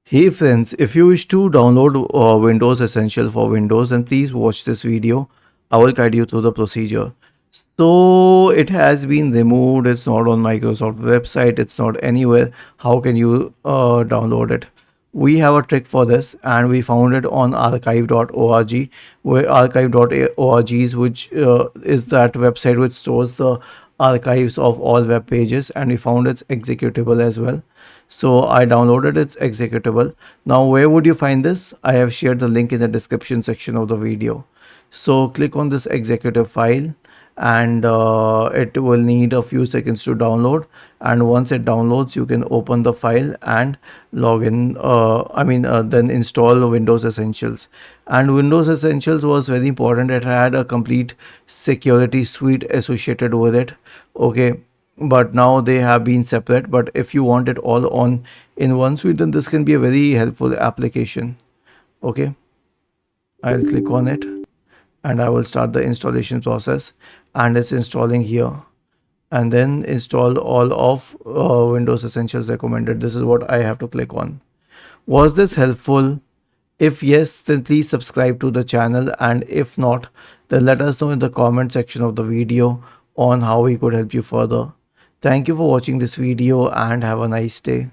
Hey friends, if you wish to download Windows Essential for Windows, then please watch this video. I will guide you through the procedure. So it has been removed. It's not on Microsoft website. It's not anywhere. How can you download it? We have a trick for this, and we found it on archive.org. Where archive.org is which is that website which stores the archives of all web pages, and we found it's executable as well. So I downloaded its executable. Now where would you find this? I have shared the link in the description section of the video. So click on this executive file, and it will need a few seconds to download, and once it downloads you can open the file and log in. Then install Windows Essentials. And Windows Essentials was very important. It had a complete security suite associated with it. Okay, but now they have been separate. But if you want it all on in one suite, then this can be a very helpful application. Okay, I'll click on it and I will start the installation process, and it's installing here. And then install all of Windows Essentials recommended. This is what I have to click on. Was this helpful? If yes, then please subscribe to the channel, and if not, then let us know in the comment section of the video on how we could help you further. Thank you for watching this video and have a nice day.